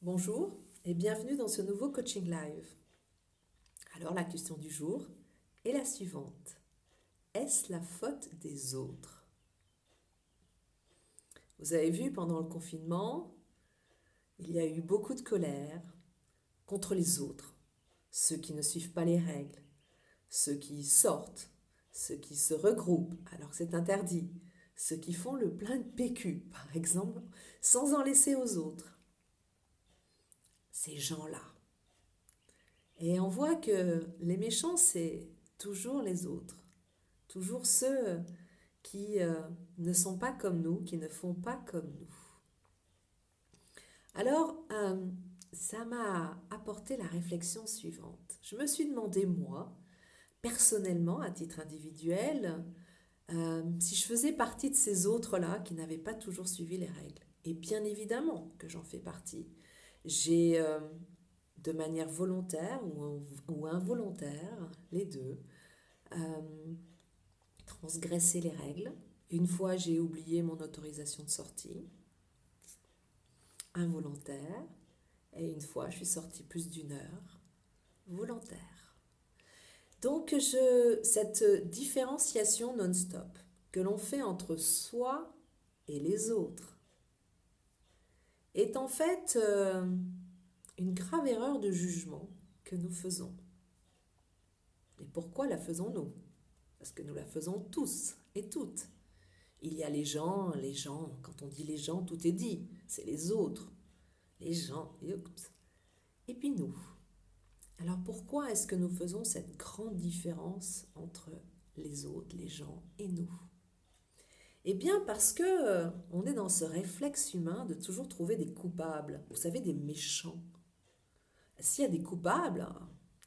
Bonjour et bienvenue dans ce nouveau coaching live. Alors la question du jour est la suivante. Est-ce la faute des autres? Vous avez vu pendant le confinement, il y a eu beaucoup de colère contre les autres, ceux qui ne suivent pas les règles, ceux qui sortent, ceux qui se regroupent alors que c'est interdit, ceux qui font le plein de PQ par exemple, sans en laisser aux autres. Ces gens-là. Et on voit que les méchants, c'est toujours les autres. Toujours ceux qui ne sont pas comme nous, qui ne font pas comme nous. Alors, ça m'a apporté la réflexion suivante. Je me suis demandé, moi, personnellement, à titre individuel, si je faisais partie de ces autres-là qui n'avaient pas toujours suivi les règles. Et bien évidemment que j'en fais partie. J'ai, de manière volontaire ou involontaire, les deux, transgressé les règles. Une fois, j'ai oublié mon autorisation de sortie, involontaire, et une fois, je suis sortie plus d'une heure, volontaire. Donc, cette différenciation non-stop que l'on fait entre soi et les autres est en fait une grave erreur de jugement que nous faisons. Et pourquoi la faisons-nous? Parce que nous la faisons tous et toutes. Il y a les gens, quand on dit les gens, tout est dit, c'est les autres, les gens, et puis nous. Alors pourquoi est-ce que nous faisons cette grande différence entre les autres, les gens et nous? Eh bien parce que on est dans ce réflexe humain de toujours trouver des coupables, vous savez, des méchants. S'il y a des coupables,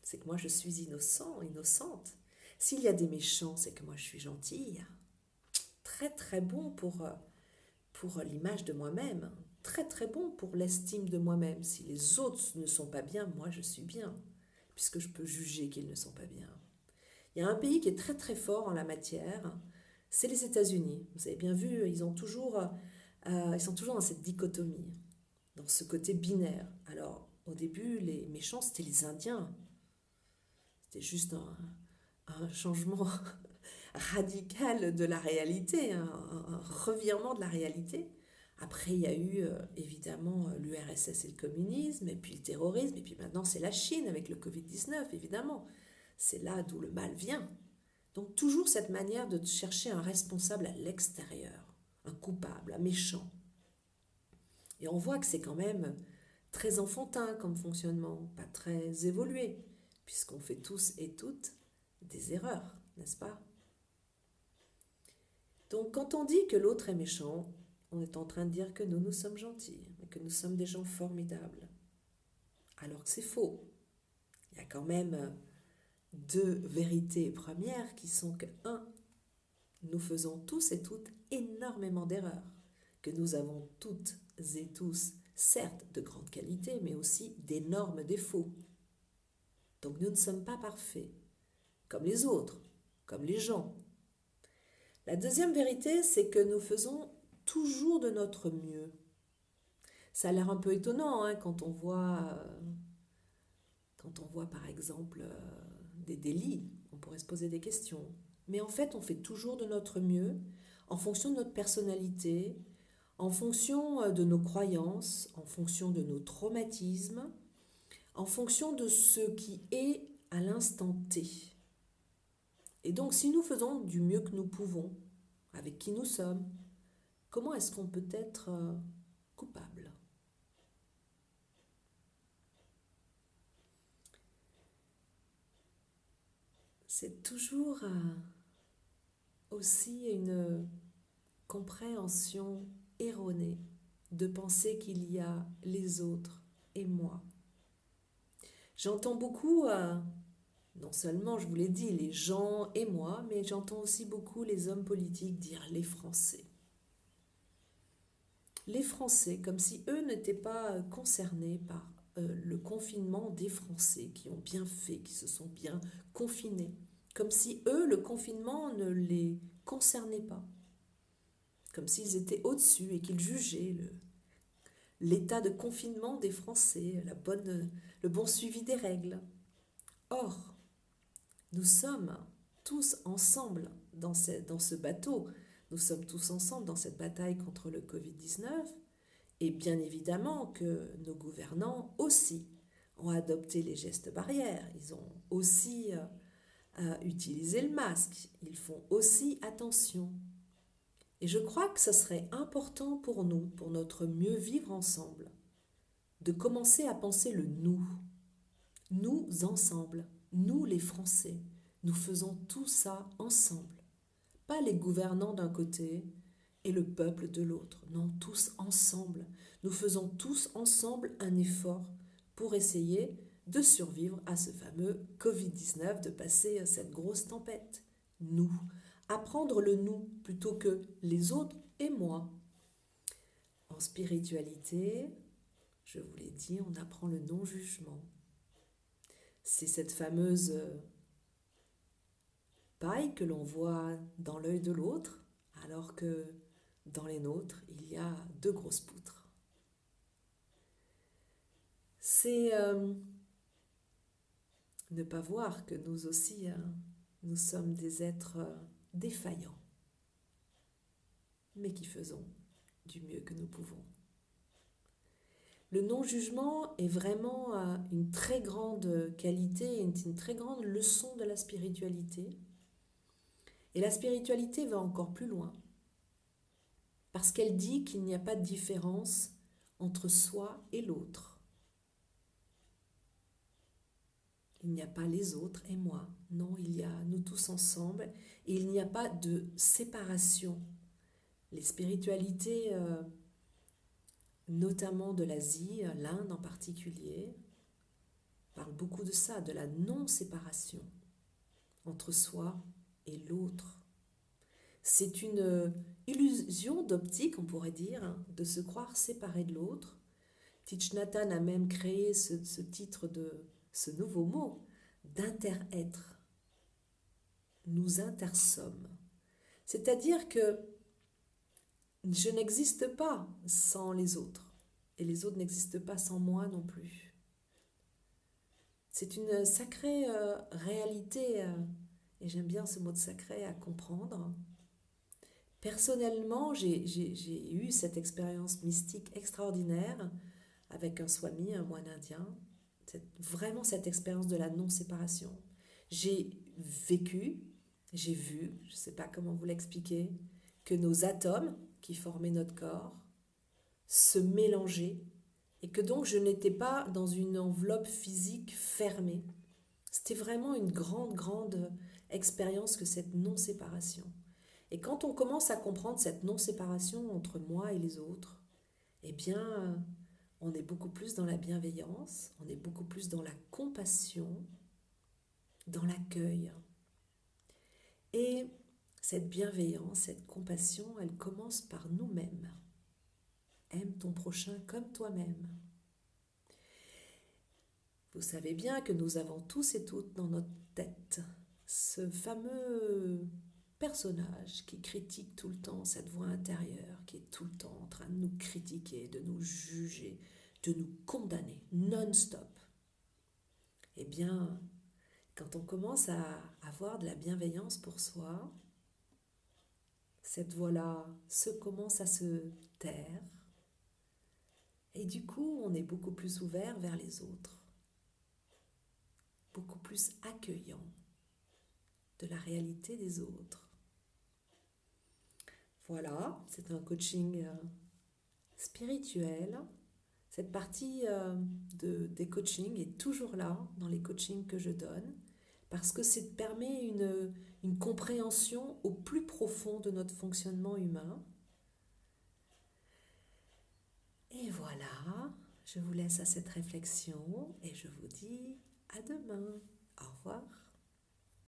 c'est que moi je suis innocent, innocente. S'il y a des méchants, c'est que moi je suis gentille. Très très bon pour l'image de moi-même, très très bon pour l'estime de moi-même. Si les autres ne sont pas bien, moi je suis bien, puisque je peux juger qu'ils ne sont pas bien. Il y a un pays qui est très très fort en la matière, c'est les États-Unis. Vous avez bien vu, ils sont toujours dans cette dichotomie, dans ce côté binaire. Alors au début, les méchants, c'était les Indiens. C'était juste un changement radical de la réalité, un revirement de la réalité. Après, il y a eu évidemment l'URSS et le communisme, et puis le terrorisme, et puis maintenant c'est la Chine avec le Covid-19, évidemment. C'est là d'où le mal vient. Donc toujours cette manière de chercher un responsable à l'extérieur, un coupable, un méchant. Et on voit que c'est quand même très enfantin comme fonctionnement, pas très évolué, puisqu'on fait tous et toutes des erreurs, n'est-ce pas? Donc quand on dit que l'autre est méchant, on est en train de dire que nous sommes gentils, que nous sommes des gens formidables. Alors que c'est faux. Il y a quand même deux vérités premières qui sont que, un, nous faisons tous et toutes énormément d'erreurs, que nous avons toutes et tous, certes, de grande qualité, mais aussi d'énormes défauts. Donc nous ne sommes pas parfaits, comme les autres, comme les gens. La deuxième vérité, c'est que nous faisons toujours de notre mieux. Ça a l'air un peu étonnant quand on voit par exemple des délits, on pourrait se poser des questions. Mais en fait, on fait toujours de notre mieux en fonction de notre personnalité, en fonction de nos croyances, en fonction de nos traumatismes, en fonction de ce qui est à l'instant T. Et donc, si nous faisons du mieux que nous pouvons, avec qui nous sommes, comment est-ce qu'on peut être coupable? C'est toujours aussi une compréhension erronée de penser qu'il y a les autres et moi. J'entends beaucoup, non seulement, je vous l'ai dit, les gens et moi, mais j'entends aussi beaucoup les hommes politiques dire les Français. Les Français, comme si eux n'étaient pas concernés par le confinement des Français qui ont bien fait, qui se sont bien confinés. Comme si eux, le confinement ne les concernait pas. Comme s'ils étaient au-dessus et qu'ils jugeaient l'état de confinement des Français, le bon suivi des règles. Or, nous sommes tous ensemble dans ce bateau, nous sommes tous ensemble dans cette bataille contre le Covid-19, et bien évidemment que nos gouvernants aussi ont adopté les gestes barrières, ils ont aussi utilisé le masque, ils font aussi attention. Et je crois que ce serait important pour nous, pour notre mieux vivre ensemble, de commencer à penser le nous. Nous ensemble, nous les Français, nous faisons tout ça ensemble. Pas les gouvernants d'un côté et le peuple de l'autre. Non, tous ensemble. Nous faisons tous ensemble un effort pour essayer de survivre à ce fameux Covid-19, de passer cette grosse tempête. Nous. Apprendre le nous plutôt que les autres et moi. En spiritualité, je vous l'ai dit, on apprend le non-jugement. C'est cette fameuse paille que l'on voit dans l'œil de l'autre, alors que dans les nôtres, il y a deux grosses poutres. C'est ne pas voir que nous aussi, nous sommes des êtres défaillants, mais qui faisons du mieux que nous pouvons. Le non-jugement est vraiment une très grande qualité, une très grande leçon de la spiritualité. Et la spiritualité va encore plus loin, parce qu'elle dit qu'il n'y a pas de différence entre soi et l'autre. Il n'y a pas les autres et moi. Non, il y a nous tous ensemble et il n'y a pas de séparation. Les spiritualités, notamment de l'Asie, l'Inde en particulier, parlent beaucoup de ça, de la non-séparation entre soi et l'autre. C'est une illusion d'optique, on pourrait dire, de se croire séparé de l'autre. Thich Nhat Hanh a même créé ce titre de ce nouveau mot, d'inter-être. Nous intersommes. C'est-à-dire que je n'existe pas sans les autres, et les autres n'existent pas sans moi non plus. C'est une sacrée réalité, et j'aime bien ce mot de sacré, à comprendre. Personnellement, j'ai eu cette expérience mystique extraordinaire avec un swami, un moine indien, vraiment cette expérience de la non-séparation. J'ai vécu, j'ai vu, je ne sais pas comment vous l'expliquer, que nos atomes qui formaient notre corps se mélangeaient et que donc je n'étais pas dans une enveloppe physique fermée. C'était vraiment une grande expérience que cette non-séparation. Et quand on commence à comprendre cette non-séparation entre moi et les autres, eh bien, on est beaucoup plus dans la bienveillance, on est beaucoup plus dans la compassion, dans l'accueil. Et cette bienveillance, cette compassion, elle commence par nous-mêmes. Aime ton prochain comme toi-même. Vous savez bien que nous avons tous et toutes dans notre tête ce fameux personnage qui critique tout le temps, cette voix intérieure qui est tout le temps en train de nous critiquer, de nous juger, de nous condamner non-stop. Eh bien, quand on commence à avoir de la bienveillance pour soi, cette voix-là commence à se taire et du coup, on est beaucoup plus ouvert vers les autres, beaucoup plus accueillant de la réalité des autres. Voilà, c'est un coaching spirituel. Cette partie des coachings est toujours là dans les coachings que je donne parce que ça permet une compréhension au plus profond de notre fonctionnement humain. Et voilà, je vous laisse à cette réflexion et je vous dis à demain. Au revoir.